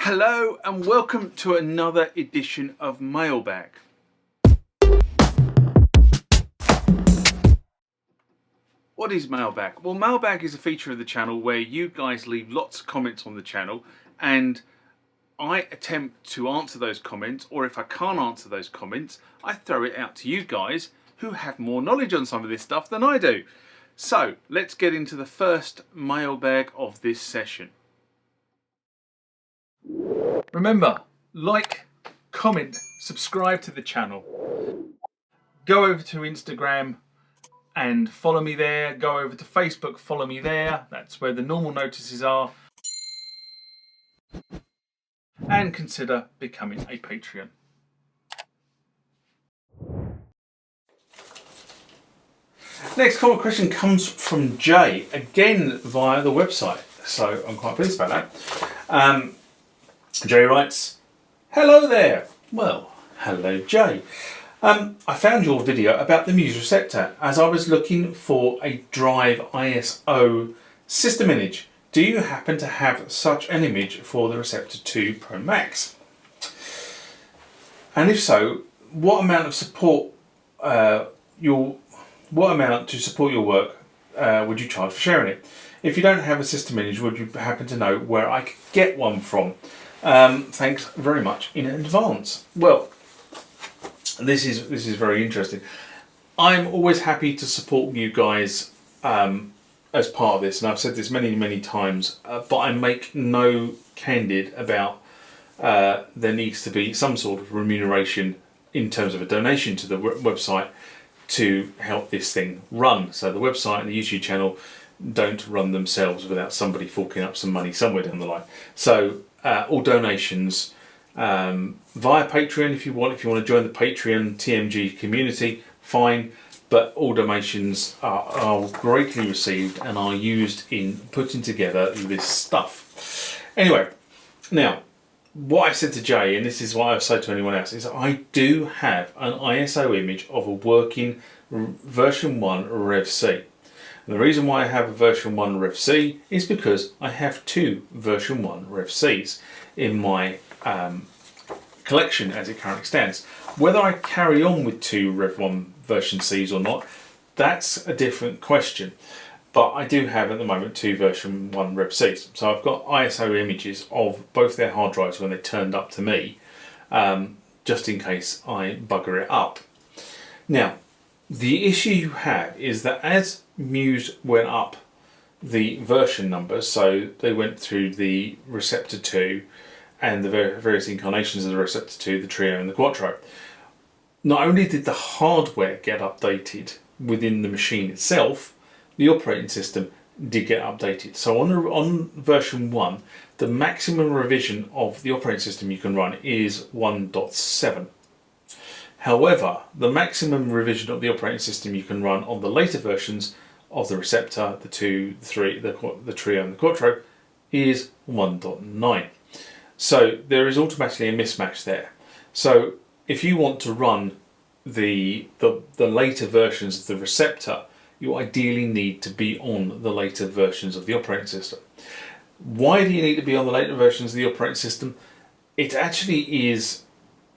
Hello and welcome to another edition of Mailbag. What is Mailbag? Well, Mailbag is a feature of the channel where you guys leave lots of comments on the channel and I attempt to answer those comments, or if I can't answer those comments, I throw it out to you guys who have more knowledge on some of this stuff than I do. So let's get into the first mailbag of this session. Remember, like, comment, subscribe to the channel. Go over to Instagram and follow me there. Go over to Facebook, follow me there. That's where the normal notices are. And consider becoming a Patreon. Next comment question comes from Jay, again via the website. So I'm quite pleased about that. Jay writes, "Hello there." Well, hello Jay. I found your video about the Muse Receptor as I was looking for a Drive ISO system image. Do you happen to have such an image for the Receptor 2 Pro Max? And if so, what amount to support your work would you charge for sharing it? If you don't have a system image, would you happen to know where I could get one from? Thanks very much in advance. Well, this is very interesting. I'm always happy to support you guys as part of this, and I've said this many times, but I make no candid about there needs to be some sort of remuneration in terms of a donation to the website to help this thing run. So the website and the YouTube channel don't run themselves without somebody forking up some money somewhere down the line. So all donations via Patreon, if you want to join the Patreon TMG community, fine. But all donations are greatly received and are used in putting together this stuff. Anyway, now what I said to Jay, and this is what I've said to anyone else, is I do have an ISO image of a working version 1 Rev C. And the reason why I have a version 1 Rev C is because I have 2 version 1 Rev Cs in my collection as it currently stands. Whether I carry on with 2 Rev 1 version Cs or not, that's a different question. But I do have at the moment 2 version 1 Rev Cs. So I've got ISO images of both their hard drives when they turned up to me, just in case I bugger it up. Now, the issue you have is that as Muse went up the version numbers, so they went through the Receptor 2 and the various incarnations of the Receptor 2, the Trio and the Quattro, not only did the hardware get updated within the machine itself, the operating system did get updated. So on version 1, the maximum revision of the operating system you can run is 1.7. However, the maximum revision of the operating system you can run on the later versions of the Receptor, the 2, the 3, the Trio and the Quattro is 1.9. So there is automatically a mismatch there. So if you want to run the later versions of the Receptor, you ideally need to be on the later versions of the operating system. Why do you need to be on the later versions of the operating system? It actually is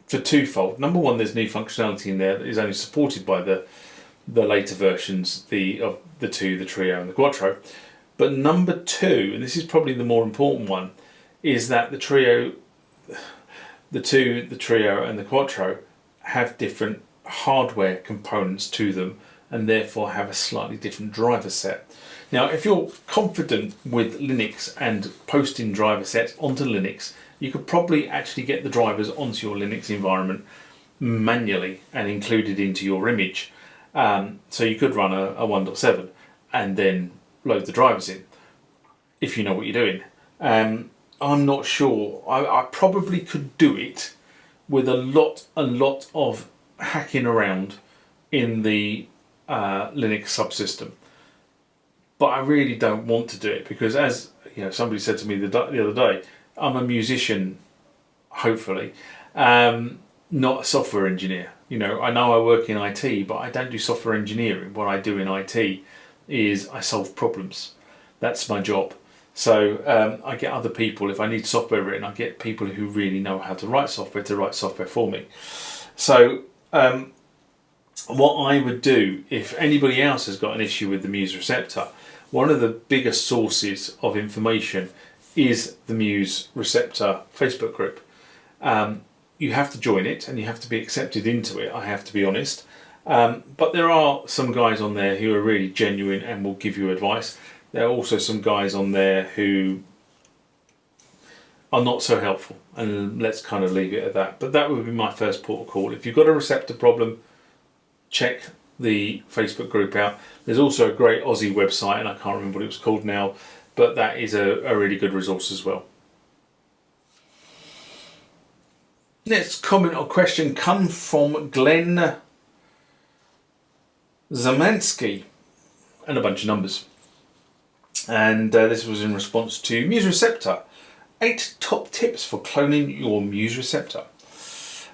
for twofold. Number one, there's new functionality in there that is only supported by the later versions of the 2, the Trio and the Quattro. But number two, and this is probably the more important one, is that the 2, the Trio and the Quattro have different hardware components to them and therefore have a slightly different driver set. Now, if you're confident with Linux and posting driver sets onto Linux, you could probably actually get the drivers onto your Linux environment manually and included into your image. So you could run a 1.7 and then load the drivers in if you know what you're doing. I'm not sure. I probably could do it with a lot of hacking around in the Linux subsystem, but I really don't want to do it because, as you know, somebody said to me the other day, I'm a musician, hopefully, not a software engineer. You know I work in IT, but I don't do software engineering. What I do in IT is I solve problems. That's my job. So I get other people, if I need software written, I get people who really know how to write software for me. So what I would do, if anybody else has got an issue with the Muse Receptor, one of the biggest sources of information is the Muse Receptor Facebook group. You have to join it and you have to be accepted into it, I have to be honest. But there are some guys on there who are really genuine and will give you advice. There are also some guys on there who are not so helpful, and let's kind of leave it at that. But that would be my first port of call. If you've got a receptor problem, check the Facebook group out. There's also a great Aussie website, and I can't remember what it was called now, but that is a really good resource as well. Next comment or question comes from Glenn Zamansky, and a bunch of numbers. And this was in response to Muse Receptor. 8 top tips for cloning your Muse Receptor.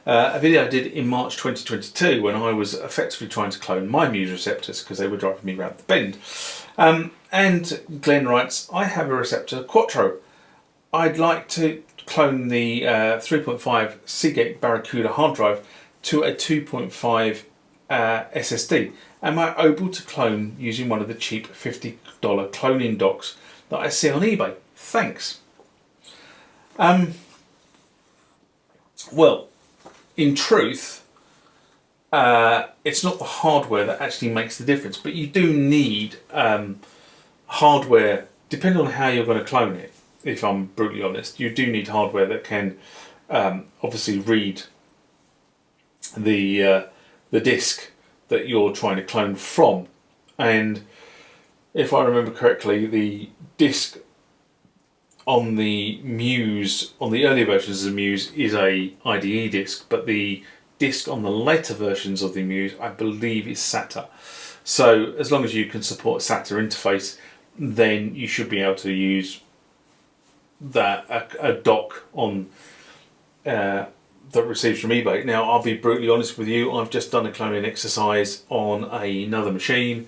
A video I did in March 2022 when I was effectively trying to clone my Muse Receptors because they were driving me round the bend. And Glenn writes, I have a Receptor Quattro. I'd like to clone the 3.5 Seagate Barracuda hard drive to a 2.5 SSD. Am I able to clone using one of the cheap $50 cloning docks that I see on eBay? Thanks. Well, in truth, it's not the hardware that actually makes the difference, but you do need hardware, depending on how you're going to clone it, if I'm brutally honest. You do need hardware that can obviously read the disk that you're trying to clone from. And if I remember correctly, the disk on the Muse, on the earlier versions of the Muse, is a IDE disk, but the disk on the later versions of the Muse, I believe, is SATA. So as long as you can support a SATA interface, then you should be able to use that a dock on that receives from eBay. Now, I'll be brutally honest with you, I've just done a cloning exercise on another machine,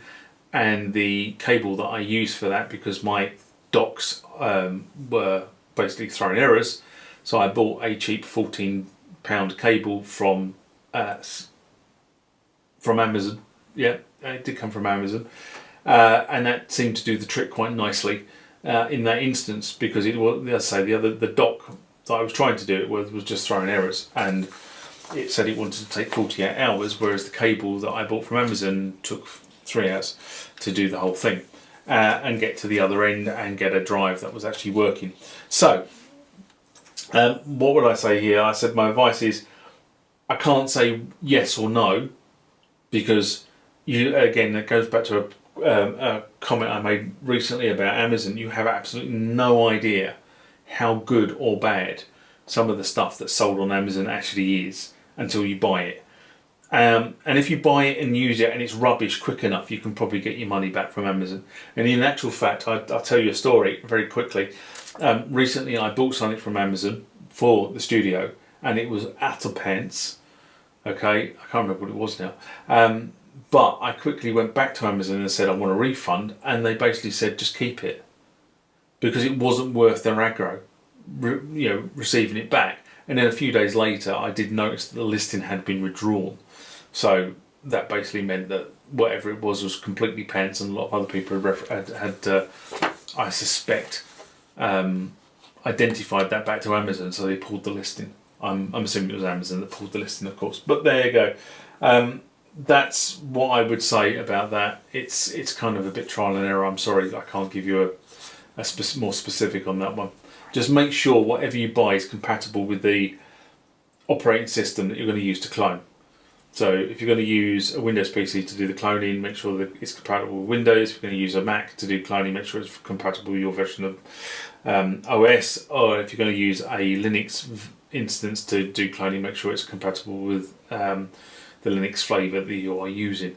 and the cable that I use for that, because my docks were basically throwing errors, so I bought a cheap £14 cable from Amazon. Yeah, it did come from Amazon, and that seemed to do the trick quite nicely in that instance, because it was, as I say, the dock that I was trying to do it with was just throwing errors, and it said it wanted to take 48 hours, whereas the cable that I bought from Amazon took 3 hours to do the whole thing and get to the other end and get a drive that was actually working. So what would I say here? I said my advice is, I can't say yes or no, because again, it goes back to a comment I made recently about Amazon. You have absolutely no idea how good or bad some of the stuff that's sold on Amazon actually is until you buy it. And if you buy it and use it and it's rubbish quick enough, you can probably get your money back from Amazon. And in actual fact, I'll tell you a story very quickly. Recently I bought something from Amazon for the studio, and it was utter pants. Okay, I can't remember what it was now. But I quickly went back to Amazon and said I want a refund, and they basically said just keep it, because it wasn't worth their aggro, receiving it back. And then a few days later, I did notice that the listing had been withdrawn. So that basically meant that whatever it was completely pants, and a lot of other people had I suspect, identified that back to Amazon, so they pulled the listing. I'm assuming it was Amazon that pulled the listing, of course. But there you go. That's what I would say about that. It's kind of a bit trial and error. I'm sorry, I can't give you more specific on that one. Just make sure whatever you buy is compatible with the operating system that you're going to use to clone. So if you're going to use a Windows PC to do the cloning, make sure that it's compatible with Windows. If you're going to use a Mac to do cloning, make sure it's compatible with your version of OS. Or if you're going to use a Linux instance to do cloning, make sure it's compatible with the Linux flavour that you are using.